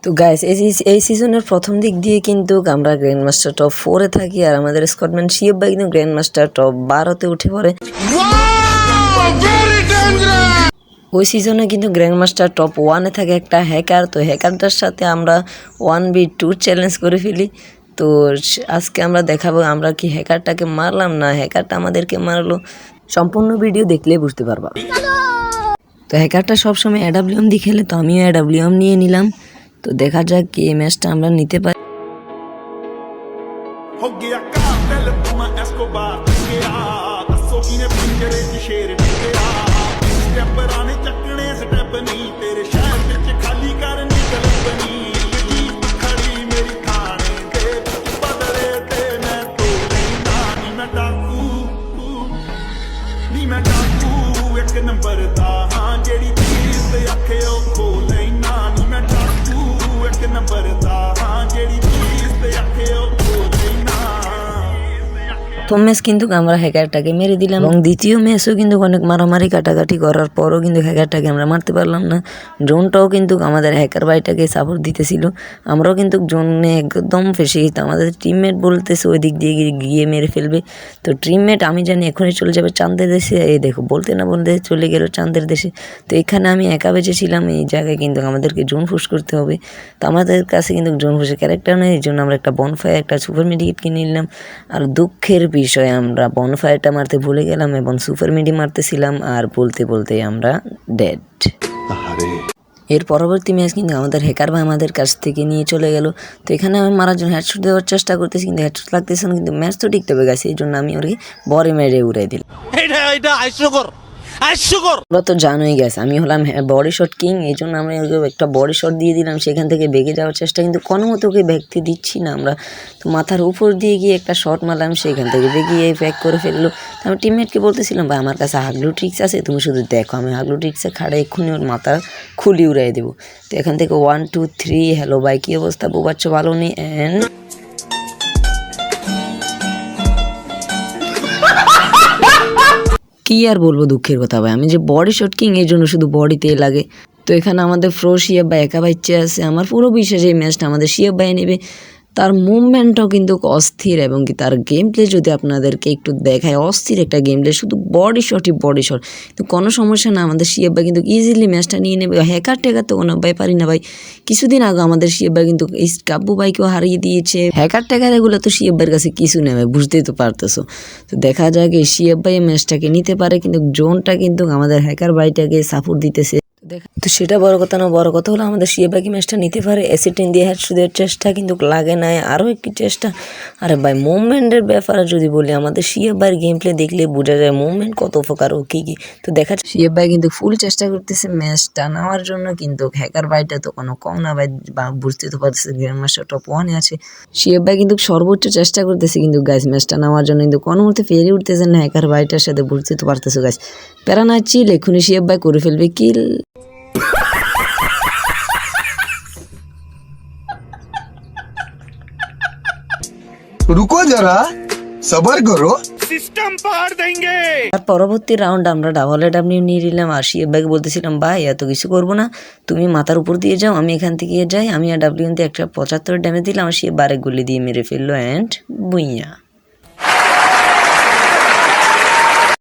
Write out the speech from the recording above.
তো গাইস এই সিজনের প্রথম দিক দিয়ে কিন্তু আমরা গ্র্যান্ড মাস্টার টপ 4-এ থাকি, আর আমাদের স্কটম্যান শিয়েব ভাই কিন্তু গ্র্যান্ড মাস্টার টপ 12-তে উঠে পড়ে। ওই সিজনে কিন্তু গ্র্যান্ড মাস্টার টপ 1-এ থাকে একটা হ্যাকার। তো হ্যাকারটার সাথে আমরা 1v2 চ্যালেঞ্জ করে ফেলি। তো আজকে আমরা দেখাবো আমরা কি হ্যাকারটাকে মারলাম না হ্যাকারটা আমাদেরকে মারলো। সম্পূর্ণ ভিডিও দেখলেই বুঝতে পারবা। তো হ্যাকারটা সবসময় AWM দিয়ে খেলে, তো আমিও AWM নিয়ে নিলাম। তো দেখা যাক কি এই ম্যাচটা আমরা নিতে পারি। প্রথম ম্যাচ কিন্তু আমরা হ্যাকারটাকে মেরে দিলাম, এবং দ্বিতীয় ম্যাচও কিন্তু অনেক মারামারি কাটাকাটি করার পরও কিন্তু হ্যাকারটাকে আমরা মারতে পারলাম না। জোনটাও কিন্তু আমাদের হ্যাকার ভাইটাকে সাপোর্ট দিতেছিল, আমরাও কিন্তু জোনে একদম ফেসে গেছি। আমাদের টিমমেট বলতেছে ওই দিক দিয়ে গিয়ে মেরে ফেলবে। তো টিমমেট আমি জানি এখনই চলে যাবে চাঁদের দেশে। এই দেখো বলতে না বলতে চলে গেল চাঁদের দেশে। তো এখানে আমি একা বেঁচেছিলাম, এই জায়গায় কিন্তু আমাদেরকে জোন ফুস করতে হবে। তো আমাদের কাছে কিন্তু জোন ফুসের ক্যারেক্টার নেই, এই জন্য আমরা একটা বনফায়ার একটা সুপার মেডিকেট কিনে নিলাম। আর দুঃখের বিষয়ে আমরা বনফায়ারটা মারতে ভুলে গেলাম এবং সুপার মেডি মারতেছিলাম, আর বলতে বলতে আমরা ডেড। এর পরবর্তী ম্যাচ কিন্তু আমাদের হ্যাকার ভাই আমাদের কাছ থেকে নিয়ে চলে গেল। তো এখানে আমি মারার জন্য হেডশট দেওয়ার চেষ্টা করতেছি, কিন্তু হেডশট লাগতেছে না, কিন্তু ম্যাচ তো টিকতে হবে গেছে। এই জন্য আমি ওকে বড়ি মেরে উড়াই দিলাম। তোমরা তো জানোই গেছে আমি হলাম বডি শট কিং, এই জন্য আমরা ওকে একটা বডি শট দিয়ে দিলাম। সেখান থেকে বেগে যাওয়ার চেষ্টা, কিন্তু কোনো মতো ওকে ব্যাগতে দিচ্ছি না আমরা। তো মাথার উপর দিয়ে গিয়ে একটা শট মারলাম, সেখান থেকে বেগিয়ে ব্যাক করে ফেললো। তো আমি টিমমেটকে বলতেছিলাম ভাই আমার কাছে হাগলু ট্রিক্স আছে, তুমি শুধু দেখো আমি হাগলু ট্রিক্সে খাড়া এক্ষুনি ওর মাথা খুলি উড়াই দেবো। তো এখান থেকে 1 2 3 হ্যালো ভাই কী অবস্থা, বোবাচ্ছ ভালো নেই। অ্যান্ড কি আর বলবো দুঃখের কথা ভাই, আমি যে বডি শট কিং এই জন্য শুধু বডিতে লাগে। তো এখানে আমাদের শিয়েব ভাই একা বাচ্চা আছে, আমার পুরো বিশ্বাস এই ম্যাচটা আমাদের শিয়েব ভাই নেবে। তার মুভমেন্টটাও কিন্তু অস্থির, এবং কি তার গেম প্লে যদি আপনাদেরকে একটু দেখায় অস্থির একটা গেম প্লে, শুধু বডি শটই বডি শট। কিন্তু কোনো সমস্যা না, আমাদের শিয়েব ভাই কিন্তু ইজিলি ম্যাচটা নিয়ে নেবে। হ্যাকার টেকার তো কোনো ব্যাপারই না ভাই। কিছুদিন আগে আমাদের শিয়েব ভাই কিন্তু এই কাব্বু ভাইকেও হারিয়ে দিয়েছে। হ্যাকার টেকার এগুলো তো শিয়েব ভাইয়ের কাছে কিছু নেবে, বুঝতেই তো পারতেছো। তো দেখা যাক এই শিয়েব ভাই ম্যাচটাকে নিতে পারে, কিন্তু জোনটা কিন্তু আমাদের হ্যাকার ভাইটাকে সাপোর্ট দিতেছে। তো সেটা বড় কথা না, বড় কথা হলো আমাদের শিয়েব ভাই ম্যাচটা নিতে পারে। অ্যাসিড দিয়ে হেডশটের চেষ্টা কিন্তু লাগে নাই, আরও একটি চেষ্টা। আরে ভাই মুভমেন্টের ব্যাপারে যদি বলি, আমাদের শিয়েব ভাইয়ের গেম প্লে দেখলে বোঝা যায় মুভমেন্ট কত প্রকার ও কী কী। তো দেখা যায় শিয়েব ভাই কিন্তু ফুল চেষ্টা করতেছে ম্যাচটা নেওয়ার জন্য, কিন্তু হ্যাকার ভাইটা তো কোনো কম না ভাই, বুঝতে তো পারতেছে গ্র্যান্ড মাস্টার টপ 1-এ আছে। শিয়েব ভাই কিন্তু সর্বোচ্চ চেষ্টা করতেছে কিন্তু গাইস ম্যাচটা নেওয়ার জন্য, কিন্তু কোনো মুহূর্তে ফেরে উঠতেছে না হ্যাকার ভাইটার সাথে, বুঝতে তো পারতেছে গাইস। প্যারা না চিল, এক্ষুনি শিয়েব ভাই করে ফেলবে কিল। रुको जरा सबर करो सिस्टम पार देंगे। আর পরবর্তী রাউন্ড আমরা ডাবল AW নিয়ে নিলাম, আর শিয়েব ভাইকে বলতেছিলাম ভাই এত কিছু করবো না, তুমি মাথার উপর দিয়ে যাও, আমি এখান থেকে যাই। আমি AW দিয়ে 175 ড্যামেজ দিলাম, আর শিয়েব বারে গুলি দিয়ে মেরে ফেললো। অ্যান্ড বুইয়া।